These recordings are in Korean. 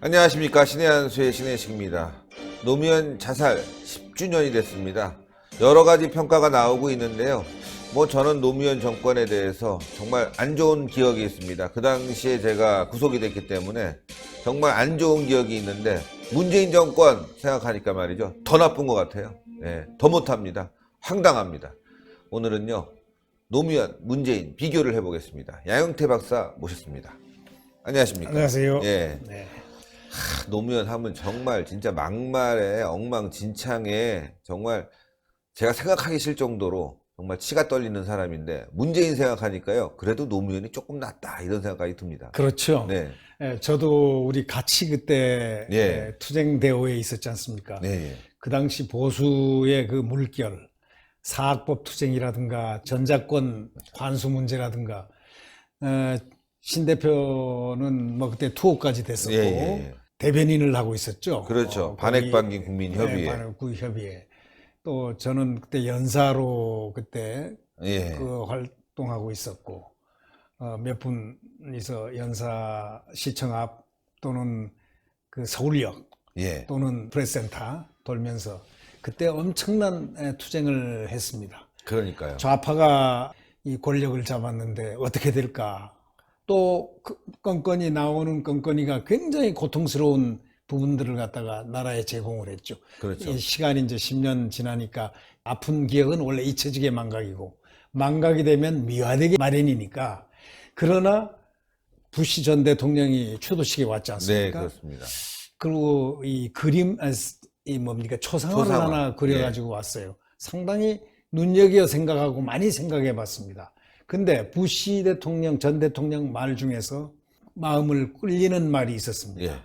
안녕하십니까. 신의 한수의 신혜식입니다. 노무현 자살 10주년이 됐습니다. 여러 가지 평가가 나오고 있는데요. 저는 노무현 정권에 대해서 정말 안 좋은 기억이 있습니다. 그 당시에 제가 구속이 됐기 때문에 정말 안 좋은 기억이 있는데, 문재인 정권 생각하니까 말이죠, 더 나쁜 것 같아요. 더 못합니다. 황당합니다. 오늘은요, 노무현, 문재인 비교를 해보겠습니다. 양영태 박사 모셨습니다. 안녕하십니까. 안녕하세요. 예. 네. 노무현 하면 정말 진짜 막말에 엉망진창에 정말 제가 생각하기 싫을 정도로 정말 치가 떨리는 사람인데, 문재인 생각하니까요, 그래도 노무현이 조금 낫다 이런 생각이 듭니다. 그렇죠. 네. 저도 우리 같이 그때 투쟁대오에 있었지 않습니까? 네. 그 당시 보수의 그 물결, 사학법 투쟁이라든가 전자권 관수 문제라든가, 신 대표는 그때 투옥까지 됐었고, 대변인을 하고 있었죠. 그렇죠. 반핵반기 국민협의회. 네, 반핵국협의회. 또 저는 그때 연사로 그때 그 활동하고 있었고, 몇 분이서 연사 시청 앞 또는 그 서울역 또는 프레스센터 돌면서 그때 엄청난 투쟁을 했습니다. 그러니까요. 좌파가 이 권력을 잡았는데 어떻게 될까? 또 건건이 나오는 건건이가 굉장히 고통스러운 부분들을 갖다가 나라에 제공을 했죠. 그렇죠. 이 시간이 이제 10년 지나니까 아픈 기억은 원래 잊혀지게 망각이고, 망각이 되면 미화되기 마련이니까. 그러나 부시 전 대통령이 추도식에 왔지 않습니까? 네, 그렇습니다. 그리고 이 그림, 초상화를 하나 그려가지고 왔어요. 상당히 눈여겨 생각하고 많이 생각해 봤습니다. 근데 부시 대통령, 전 대통령 말 중에서 마음을 끌리는 말이 있었습니다.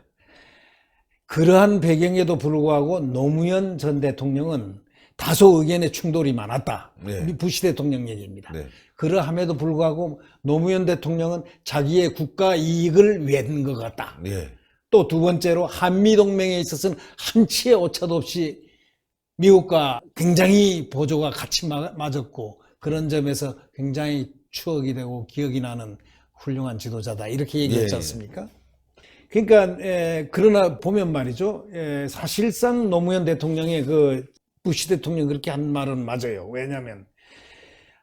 그러한 배경에도 불구하고 노무현 전 대통령은 다소 의견의 충돌이 많았다. 우리 부시 대통령 얘기입니다. 그러함에도 불구하고 노무현 대통령은 자기의 국가 이익을 위한 것 같다. 또 두 번째로 한미동맹에 있어서는 한치의 오차도 없이 미국과 굉장히 보조가 같이 맞았고, 그런 점에서 굉장히 추억이 되고 기억이 나는 훌륭한 지도자다, 이렇게 얘기했지 않습니까? 그러니까 그러나 보면 말이죠, 사실상 노무현 대통령의 그 부시 대통령 그렇게 한 말은 맞아요. 왜냐하면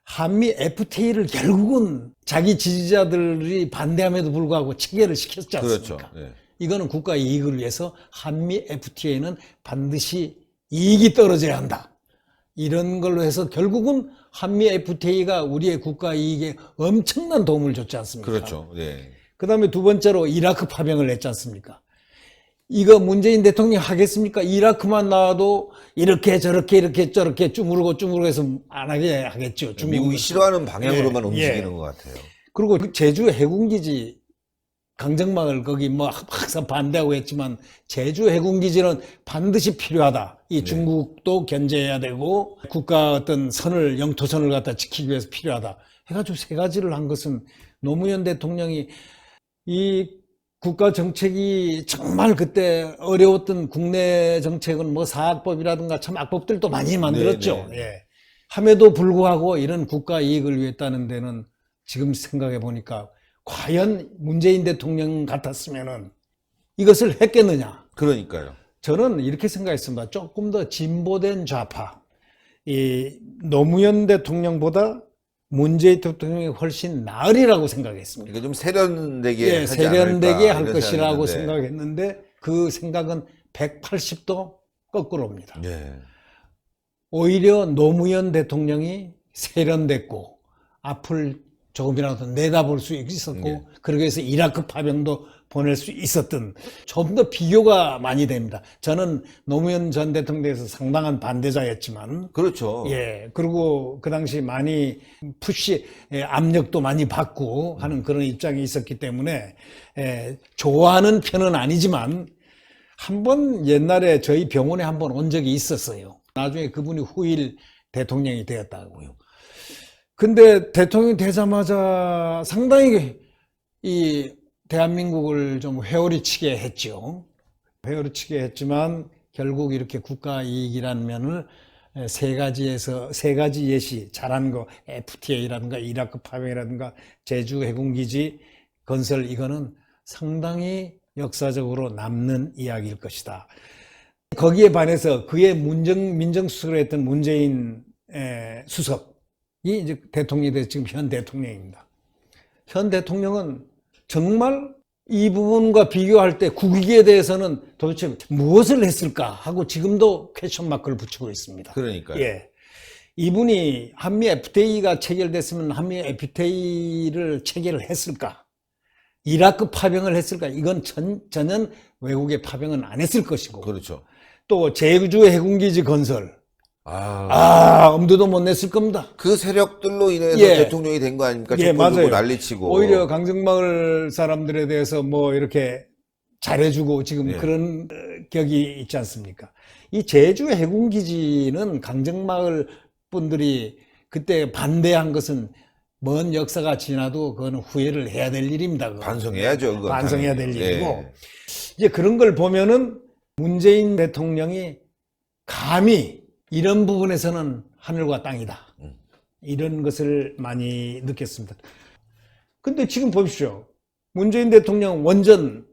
한미 FTA를 결국은 자기 지지자들이 반대함에도 불구하고 체결을 시켰지 않습니까? 그렇죠. 이거는 국가 이익을 위해서 한미 FTA는 반드시 이익이 떨어져야 한다, 이런 걸로 해서 결국은 한미 FTA가 우리의 국가 이익에 엄청난 도움을 줬지 않습니까? 그렇죠. 그 다음에 두 번째로 이라크 파병을 했지 않습니까? 이거 문재인 대통령이 하겠습니까? 이라크만 나와도 이렇게 저렇게 이렇게 저렇게 쭈무르고 해서 안 하게 하겠죠. 미국이 싫어하는 방향으로만 움직이는 것 같아요. 그리고 제주 해군기지 강정마을 거기 항상 반대하고 했지만, 제주 해군기지는 반드시 필요하다. 이 중국도 견제해야 되고 국가 어떤 선을, 영토선을 갖다 지키기 위해서 필요하다 해가지고 세 가지를 한 것은, 노무현 대통령이 이 국가 정책이 정말 그때 어려웠던 국내 정책은 사학법이라든가 참 악법들도 많이 만들었죠. 함에도 불구하고 이런 국가 이익을 위했다는 데는 지금 생각해 보니까 과연 문재인 대통령 같았으면은 이것을 했겠느냐. 그러니까요. 저는 이렇게 생각했습니다. 조금 더 진보된 좌파, 이 노무현 대통령보다 문재인 대통령이 훨씬 나으리라고 생각했습니다. 그러니까 좀 세련되게 하지 세련되게 할 않을까, 것이라고 생각했는데 그 생각은 180도 거꾸로입니다. 오히려 노무현 대통령이 세련됐고 앞을 조금이라도 내다볼 수 있었고, 그러기 위해서 이라크 파병도 보낼 수 있었던, 좀 더 비교가 많이 됩니다. 저는 노무현 전 대통령에서 상당한 반대자였지만, 그렇죠. 그리고 그 당시 많이 푸시 압력도 많이 받고 하는 그런 입장이 있었기 때문에 좋아하는 편은 아니지만, 한번 옛날에 저희 병원에 한번 온 적이 있었어요. 나중에 그분이 후일 대통령이 되었다고요. 근데 대통령이 되자마자 상당히 이 대한민국을 좀 회오리치게 했죠. 회오리치게 했지만 결국 이렇게 국가 이익이라는 면을 세 가지 예시 잘한 거 FTA라든가 이라크 파병이라든가 제주 해군기지 건설 이거는 상당히 역사적으로 남는 이야기일 것이다. 거기에 반해서 그의 민정수석을 했던 문재인 수석이 이제 대통령이 돼서 지금 현 대통령입니다. 현 대통령은 정말 이 부분과 비교할 때 국익에 대해서는 도대체 무엇을 했을까 하고 지금도 퀘스천 마크를 붙이고 있습니다. 그러니까요. 예. 이분이 한미 FTA가 체결됐으면 한미 FTA를 체결을 했을까? 이라크 파병을 했을까? 이건 전혀 외국의 파병은 안 했을 것이고. 그렇죠. 또 제주 해군기지 건설. 엄두도 못 냈을 겁니다. 그 세력들로 인해서 예. 대통령이 된 거 아닙니까? 예, 촛불 들고 맞아요. 난리치고. 오히려 강정마을 사람들에 대해서 뭐 이렇게 잘해주고 지금 예. 그런 격이 있지 않습니까? 이 제주 해군기지는 강정마을 분들이 그때 반대한 것은 먼 역사가 지나도 그거는 후회를 해야 될 일입니다. 그거. 반성해야죠. 그건 반성해야 될 당연히. 일이고. 예. 이제 그런 걸 보면은 문재인 대통령이 감히 이런 부분에서는 하늘과 땅이다. 이런 것을 많이 느꼈습니다. 근데 지금 보십시오. 문재인 대통령 원전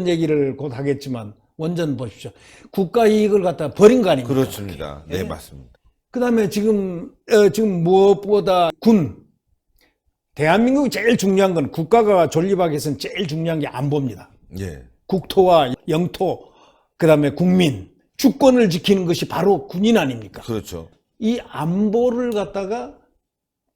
얘기를 곧 하겠지만 원전 보십시오. 국가 이익을 갖다 버린 거 아닙니까? 그렇습니다. 네, 예? 맞습니다. 그 다음에 지금 무엇보다 대한민국이 제일 중요한 건 국가가 존립하기 위해서는 제일 중요한 게 안보입니다. 예. 국토와 영토, 그 다음에 국민, 주권을 지키는 것이 바로 군인 아닙니까? 그렇죠. 이 안보를 갖다가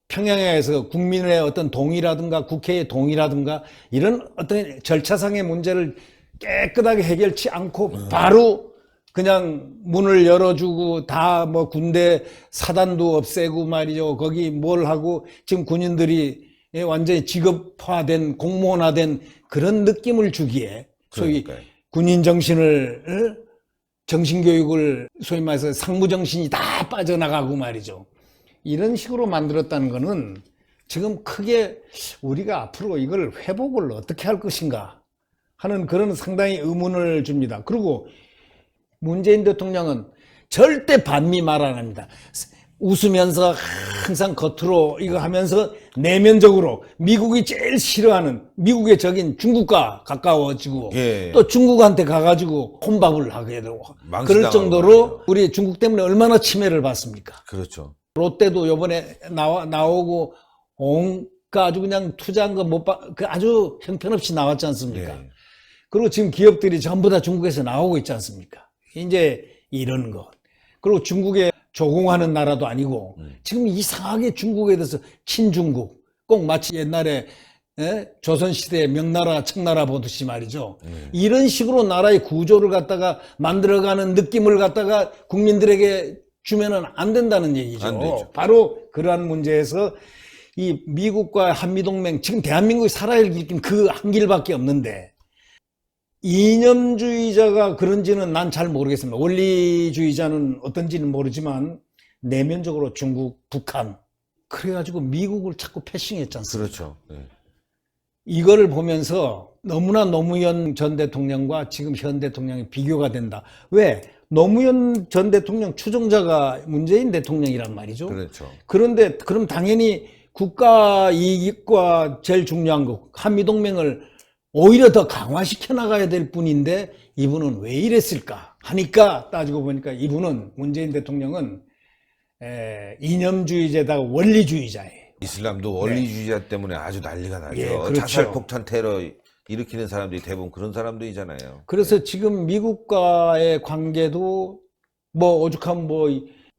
평양에서 국민의 어떤 동의라든가 국회의 동의라든가 이런 어떤 절차상의 문제를 깨끗하게 해결치 않고 바로 그냥 문을 열어주고 다 뭐 군대 사단도 없애고 말이죠. 거기 뭘 하고 지금 군인들이 완전히 직업화된 공무원화된 그런 느낌을 주기에 소위 그러니까요. 군인 정신을 정신교육을 소위 말해서 상무정신이 다 빠져나가고 말이죠. 이런 식으로 만들었다는 거는 지금 크게 우리가 앞으로 이걸 회복을 어떻게 할 것인가 하는 그런 상당히 의문을 줍니다. 그리고 문재인 대통령은 절대 반미 말 안 합니다. 웃으면서 항상 겉으로 이거 하면서 내면적으로 미국이 제일 싫어하는 미국의 적인 중국과 가까워지고 예. 또 중국한테 가가지고 혼밥을 하게 되고 망신당하고 그럴 정도로 말이죠. 우리 중국 때문에 얼마나 침해를 받습니까? 그렇죠. 롯데도 요번에 나오고 온갖 아주 그냥 투자한 거 그 아주 형편없이 나왔지 않습니까? 예. 그리고 지금 기업들이 전부 다 중국에서 나오고 있지 않습니까? 이제 이런 것. 그리고 중국에 조공하는 나라도 아니고 지금 이상하게 중국에 대해서 친중국 꼭 마치 옛날에 조선시대의 명나라 청나라 보듯이 말이죠. 이런 식으로 나라의 구조를 갖다가 만들어가는 느낌을 갖다가 국민들에게 주면은 안 된다는 얘기죠. 안 되죠. 바로 그러한 문제에서 이 미국과 한미동맹 지금 대한민국이 살아야 할 길은 그 한 길밖에 없는데 이념주의자가 그런지는 난 잘 모르겠습니다. 원리주의자는 어떤지는 모르지만 내면적으로 중국, 북한 그래가지고 미국을 자꾸 패싱했지 않습니까? 그렇죠. 예. 이거를 보면서 너무나 노무현 전 대통령과 지금 현 대통령이 비교가 된다. 왜? 노무현 전 대통령 추종자가 문재인 대통령이란 말이죠. 그렇죠. 그런데 그럼 당연히 국가 이익과 제일 중요한 거 한미동맹을 오히려 더 강화시켜 나가야 될 뿐인데 이분은 왜 이랬을까 하니까 따지고 보니까 이분은 문재인 대통령은 이념주의자다 원리주의자예요. 이슬람도 원리주의자 때문에 아주 난리가 나죠. 예, 그렇죠. 자살폭탄 테러 일으키는 사람들이 대부분 그런 사람들이잖아요. 그래서 지금 미국과의 관계도 뭐 오죽하면 뭐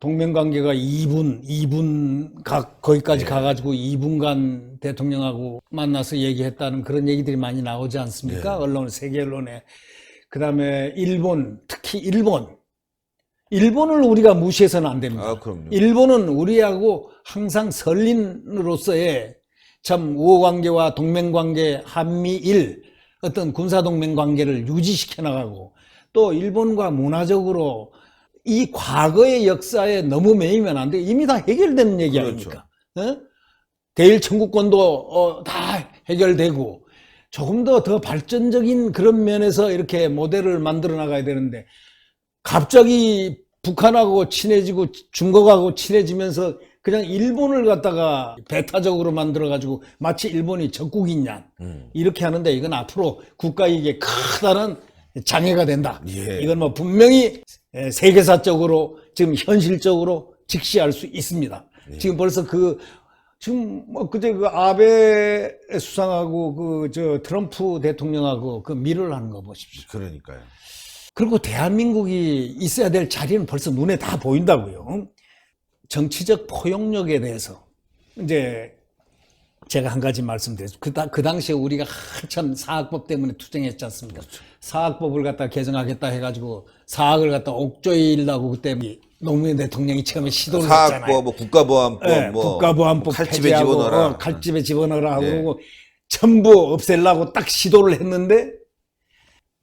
동맹관계가 2분 거기까지 가가지고 2분간 대통령하고 만나서 얘기했다는 그런 얘기들이 많이 나오지 않습니까? 언론, 세계 언론에. 그 다음에 일본, 특히 일본을 우리가 무시해서는 안 됩니다. 아, 그럼요. 일본은 우리하고 항상 설린으로서의 참 우호관계와 동맹관계, 한미일 어떤 군사동맹관계를 유지시켜 나가고 또 일본과 문화적으로 이 과거의 역사에 너무 매이면 안 돼. 이미 다 해결된 얘기 그렇죠. 아닙니까? 대일 청구권도 다 해결되고 조금 더 발전적인 그런 면에서 이렇게 모델을 만들어 나가야 되는데 갑자기 북한하고 친해지고 중국하고 친해지면서 그냥 일본을 갖다가 배타적으로 만들어가지고 마치 일본이 적국인 양 이렇게 하는데 이건 앞으로 국가이익에 커다란 장애가 된다. 예. 이건 뭐 분명히 세계사적으로 지금 현실적으로 직시할 수 있습니다. 예. 지금 벌써 지금 뭐 그때 그 아베 수상하고 트럼프 대통령하고 그 미를 하는 거 보십시오. 그러니까요. 그리고 대한민국이 있어야 될 자리는 벌써 눈에 다 보인다고요. 정치적 포용력에 대해서 이제 제가 한 가지 말씀드렸습니다. 그 당시에 우리가 한참 사학법 때문에 투쟁했지 않습니까? 그렇죠. 사학법을 갖다 개정하겠다 해가지고 사학을 갖다 옥조이려고 그때 노무현 대통령이 처음에 시도를 했잖아요. 사학법, 뭐 국가보안법, 네, 뭐 국가보안법 칼집에 폐지하고 집어넣어라. 칼집에 집어넣으라 네. 그러고 전부 없애려고 딱 시도를 했는데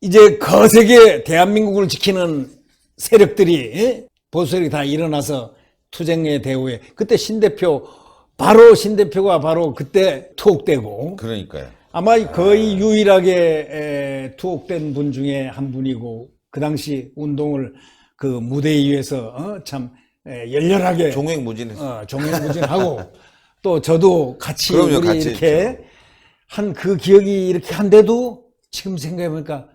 이제 거세게 대한민국을 지키는 세력들이 보수 세력이 다 일어나서 투쟁의 대우에 그때 신 대표가 바로 그때 투옥되고 그러니까요. 아마 거의 유일하게 투옥된 분 중에 한 분이고 그 당시 운동을 그 무대 위에서 참 열렬하게 종횡무진했어요. 종횡무진하고 또 저도 같이 그럼요, 우리 같이 이렇게 했죠. 한 그 기억이 이렇게 한데도 지금 생각해보니까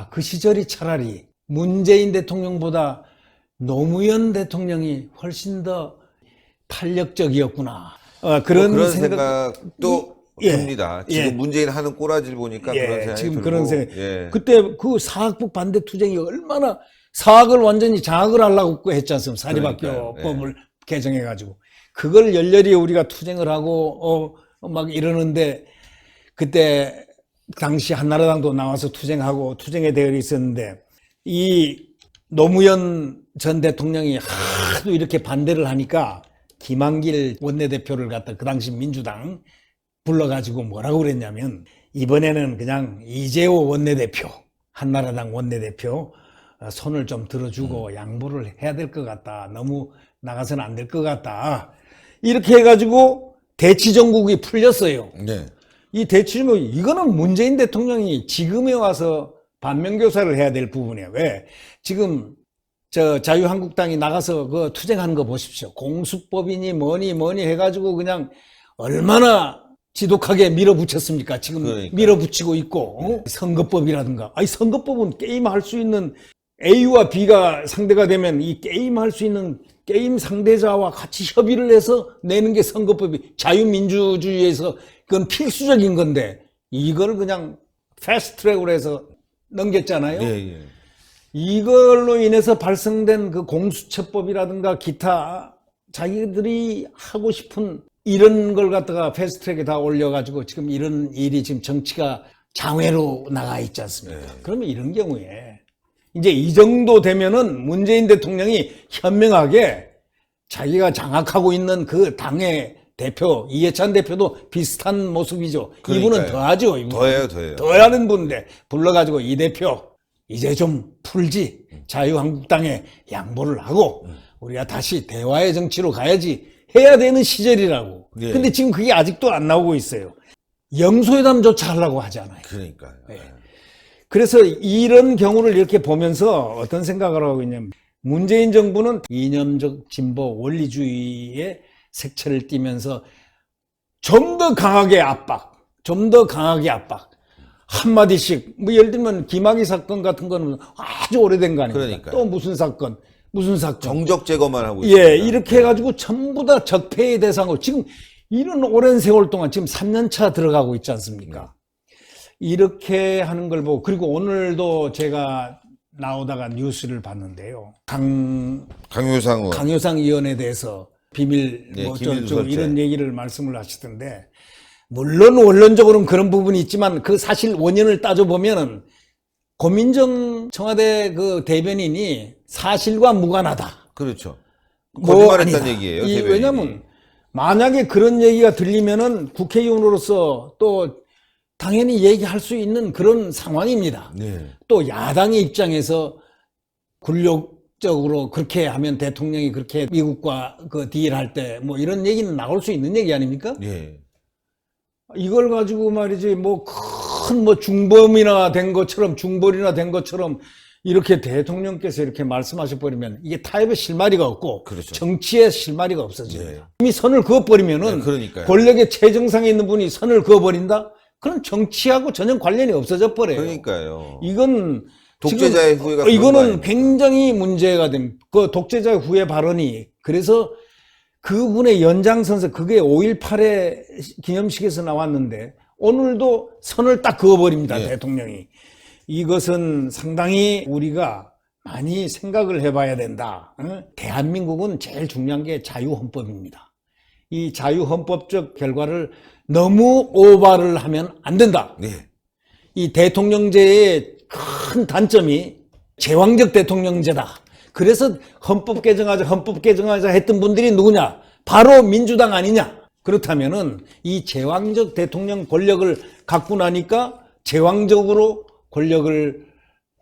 그 시절이 차라리 문재인 대통령보다 노무현 대통령이 훨씬 더 탄력적이었구나. 그런 생각도 예, 듭니다. 지금 예. 문재인 하는 꼬라지를 보니까 그런 생각이 지금 들고. 그런 생각. 예. 그때 그 사학부 반대 투쟁이 얼마나 사학을 완전히 장악을 하려고 했지 않습니까? 사립학교법을 개정해가지고. 그걸 열렬히 우리가 투쟁을 하고, 막 이러는데, 그때 당시 한나라당도 나와서 투쟁하고 투쟁의 대열이 있었는데, 이 노무현 전 대통령이 하도 이렇게 반대를 하니까 김한길 원내대표를 갖다 그 당시 민주당 불러가지고 뭐라고 그랬냐면 이번에는 그냥 이재호 원내대표, 한나라당 원내대표 손을 좀 들어주고 양보를 해야 될 것 같다. 너무 나가서는 안 될 것 같다. 이렇게 해가지고 대치정국이 풀렸어요. 네. 이 대치정국, 이거는 문재인 대통령이 지금에 와서 반면교사를 해야 될 부분이에요. 왜? 지금 자유한국당이 나가서 그 투쟁하는 거 보십시오. 공수법이니 뭐니 해가지고 그냥 얼마나 지독하게 밀어붙였습니까? 지금 그러니까요. 밀어붙이고 있고 선거법이라든가. 선거법은 게임할 수 있는 A와 B가 상대가 되면 이 게임할 수 있는 게임 상대자와 같이 협의를 해서 내는 게 선거법이 자유민주주의에서 그건 필수적인 건데 이걸 그냥 패스트트랙으로 해서 넘겼잖아요. 예. 이걸로 인해서 발생된 그 공수처법이라든가 기타 자기들이 하고 싶은 이런 걸 갖다가 패스트트랙에 다 올려가지고 지금 이런 일이 지금 정치가 장외로 나가 있지 않습니까? 그러면 이런 경우에 이제 이 정도 되면은 문재인 대통령이 현명하게 자기가 장악하고 있는 그 당의 대표 이해찬 대표도 비슷한 모습이죠. 그러니까요. 이분은 더하죠. 이분은. 더해요. 더하는 분인데 불러가지고 이 대표 이제 좀 풀지. 자유한국당에 양보를 하고 우리가 다시 대화의 정치로 가야지 해야 되는 시절이라고. 예. 근데 지금 그게 아직도 안 나오고 있어요. 영소회담조차 하려고 하잖아요. 그러니까요. 그래서 이런 경우를 이렇게 보면서 어떤 생각을 하고 있냐면 문재인 정부는 이념적 진보 원리주의의 색채를 띠면서 좀 더 강하게 압박, 한마디씩, 뭐 예를 들면 김학의 사건 같은 거는 아주 오래된 거 아닙니까? 그러니까요. 또 무슨 사건. 정적 제거만 하고 있습니다. 이렇게 해가지고 전부 다 적폐의 대상으로 지금 이런 오랜 세월 동안 지금 3년차 들어가고 있지 않습니까? 이렇게 하는 걸 보고, 그리고 오늘도 제가 나오다가 뉴스를 봤는데요. 강효상 의원. 강효상 의원에 대해서 비밀 뭐 기밀 어쩌고 누설죄. 이런 얘기를 말씀을 하시던데, 물론 원론적으로는 그런 부분이 있지만 그 사실 원인을 따져보면은 고민정 청와대 그 대변인이 사실과 무관하다. 그렇죠. 뭐 거짓말했다는 아니다. 얘기예요. 대변인이. 왜냐면 만약에 그런 얘기가 들리면은 국회의원으로서 또 당연히 얘기할 수 있는 그런 상황입니다. 네. 또 야당의 입장에서 굴욕적으로 그렇게 하면 대통령이 그렇게 미국과 그 딜할 때 뭐 이런 얘기는 나올 수 있는 얘기 아닙니까? 예. 이걸 가지고 말이지 뭐 큰 뭐 중범이나 된 것처럼 중벌이나 된 것처럼 이렇게 대통령께서 이렇게 말씀하셔버리면 이게 타협의 실마리가 없고 그렇죠. 정치의 실마리가 없어집니다. 네. 이미 선을 그어버리면은 네, 그러니까요. 권력의 최정상에 있는 분이 선을 그어버린다? 그럼 정치하고 전혀 관련이 없어져 버려요. 그러니까요. 이건 독재자의 지금 후예가 그런 거 이거는 아닙니까? 굉장히 문제가 됩니다. 그 독재자의 후예 발언이 그래서 그분의 연장선서 그게 5.18의 기념식에서 나왔는데 오늘도 선을 딱 그어버립니다. 네. 대통령이. 이것은 상당히 우리가 많이 생각을 해봐야 된다. 대한민국은 제일 중요한 게 자유헌법입니다. 이 자유헌법적 결과를 너무 오바를 하면 안 된다. 네. 이 대통령제의 큰 단점이 제왕적 대통령제다. 그래서 헌법 개정하자 했던 분들이 누구냐? 바로 민주당 아니냐? 그렇다면은 이 제왕적 대통령 권력을 갖고 나니까 제왕적으로 권력을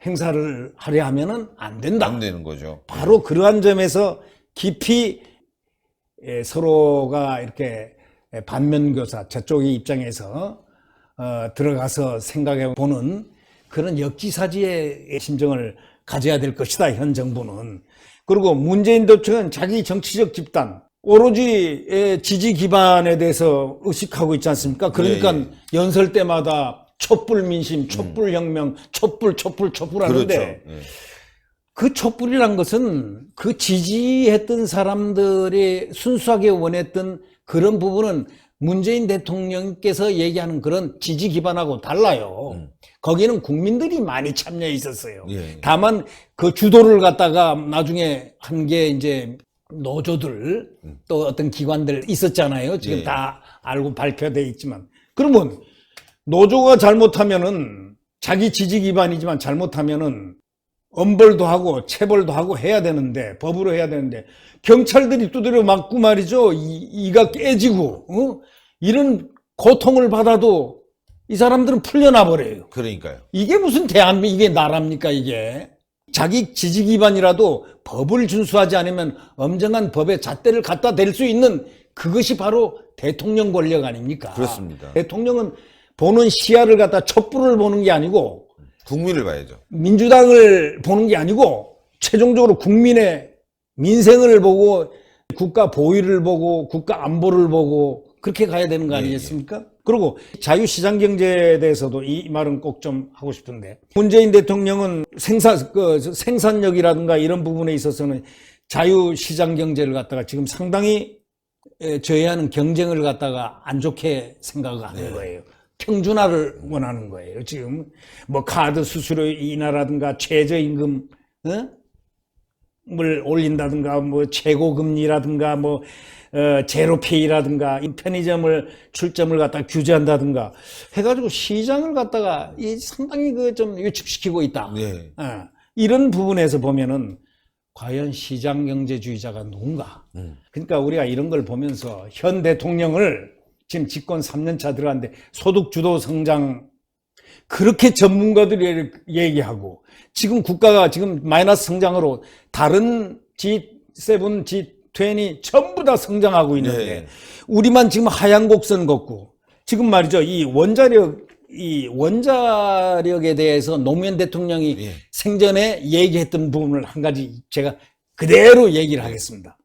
행사를 하려 하면은 안 된다. 안 되는 거죠. 바로 그러한 점에서 깊이 서로가 이렇게 반면교사 저쪽의 입장에서 들어가서 생각해 보는 그런 역지사지의 심정을 가져야 될 것이다. 현 정부는. 그리고 문재인 대통령은 자기 정치적 집단 오로지 지지 기반에 대해서 의식하고 있지 않습니까? 그러니까 예, 예. 연설 때마다 촛불 민심, 촛불 혁명, 촛불 하는데 그렇죠. 예. 그 촛불이란 것은 그 지지했던 사람들이 순수하게 원했던 그런 부분은 문재인 대통령께서 얘기하는 그런 지지 기반하고 달라요. 거기는 국민들이 많이 참여해 있었어요. 예. 다만 그 주도를 갖다가 나중에 한 게 이제 노조들 또 어떤 기관들 있었잖아요. 지금 예. 다 알고 발표돼 있지만 그러면 노조가 잘못하면은 자기 지지 기반이지만 잘못하면은 엄벌도 하고 체벌도 하고 해야 되는데 법으로 해야 되는데 경찰들이 두드려 맞고 말이죠. 이가 깨지고 이런 고통을 받아도 이 사람들은 풀려나 버려요. 그러니까요. 이게 무슨 대한민국 이게 나라입니까 이게. 자기 지지 기반이라도 법을 준수하지 않으면 엄정한 법의 잣대를 갖다 댈 수 있는 그것이 바로 대통령 권력 아닙니까? 그렇습니다. 대통령은 보는 시야를 갖다 촛불을 보는 게 아니고 국민을 봐야죠. 민주당을 보는 게 아니고 최종적으로 국민의 민생을 보고 국가 보위를 보고 국가 안보를 보고 그렇게 가야 되는 거 아니겠습니까? 그리고 자유시장 경제에 대해서도 이 말은 꼭 좀 하고 싶은데 문재인 대통령은 생산력이라든가 이런 부분에 있어서는 자유시장 경제를 갖다가 지금 상당히 저해하는 경쟁을 갖다가 안 좋게 생각하는 거예요. 평준화를 원하는 거예요. 지금 뭐 카드 수수료 인하라든가 최저임금 을 올린다든가 뭐 최고금리라든가 뭐 제로페이라든가 이 편의점을 출점을 갖다가 규제한다든가 해가지고 시장을 갖다가 이 상당히 그 좀 위축시키고 있다. 네. 이런 부분에서 보면은 과연 시장 경제주의자가 누군가? 그러니까 우리가 이런 걸 보면서 현 대통령을 지금 집권 3년차 들어갔는데 소득 주도 성장 그렇게 전문가들이 얘기하고 지금 국가가 지금 마이너스 성장으로 다른 G7, G20 전부 다 성장하고 있는데 네. 우리만 지금 하향 곡선 걷고 지금 말이죠. 이 원자력에 대해서 노무현 대통령이 예. 생전에 얘기했던 부분을 한 가지 제가 그대로 얘기를 하겠습니다.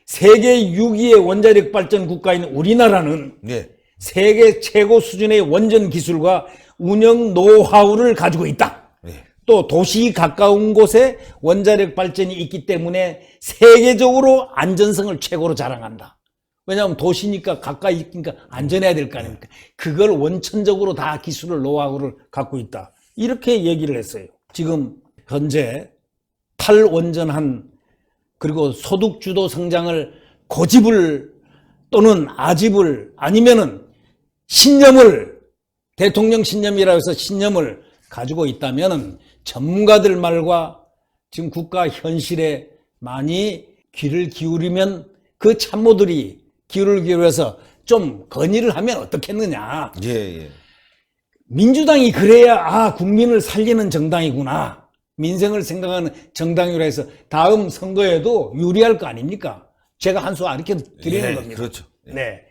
세계 6위의 원자력 발전 국가인 우리나라는 네. 세계 최고 수준의 원전 기술과 운영 노하우를 가지고 있다. 네. 또 도시 가까운 곳에 원자력 발전이 있기 때문에 세계적으로 안전성을 최고로 자랑한다. 왜냐하면 도시니까 가까이 있으니까 안전해야 될 거 아닙니까? 그걸 원천적으로 다 기술을 노하우를 갖고 있다. 이렇게 얘기를 했어요. 지금 현재 탈원전한 그리고 소득주도 성장을 고집을 또는 아집을 아니면은 신념을 대통령 신념이라 해서 신념을 가지고 있다면은 전문가들 말과 지금 국가 현실에 많이 귀를 기울이면 그 참모들이 귀를 기울여서 좀 건의를 하면 어떻겠느냐. 예, 예. 민주당이 그래야 국민을 살리는 정당이구나. 민생을 생각하는 정당이라 해서 다음 선거에도 유리할 거 아닙니까? 제가 한 수 가르쳐 드리는 예, 겁니다. 그렇죠. 예. 네.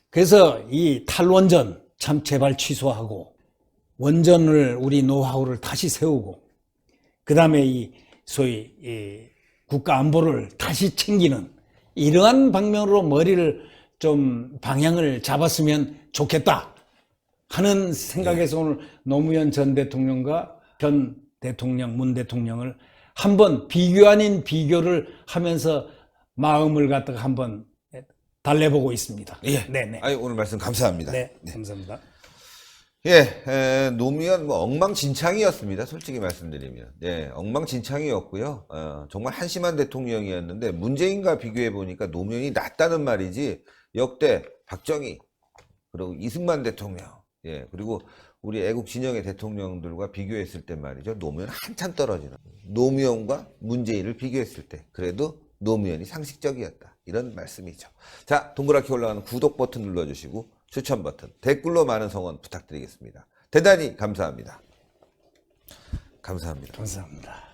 그래서 이 탈원전 참 제발 취소하고 원전을 우리 노하우를 다시 세우고 그다음에 이 소위 이 국가 안보를 다시 챙기는 이러한 방면으로 머리를 좀 방향을 잡았으면 좋겠다 하는 생각에서 오늘 노무현 전 대통령과 현 대통령, 문 대통령을 한번 비교 아닌 비교를 하면서 마음을 갖다가 한번 달래보고 있습니다. 예. 네네. 아유, 오늘 말씀 감사합니다. 네, 감사합니다. 예, 노무현 뭐 엉망진창이었습니다. 솔직히 말씀드리면. 예, 엉망진창이었고요. 정말 한심한 대통령이었는데 문재인과 비교해 보니까 노무현이 낫다는 말이지 역대 박정희 그리고 이승만 대통령 예, 그리고 우리 애국 진영의 대통령들과 비교했을 때 말이죠. 노무현 한참 떨어지는. 노무현과 문재인을 비교했을 때 그래도 노무현이 상식적이었다. 이런 말씀이죠. 자, 동그랗게 올라가는 구독 버튼 눌러주시고 추천 버튼, 댓글로 많은 성원 부탁드리겠습니다. 대단히 감사합니다. 감사합니다. 감사합니다.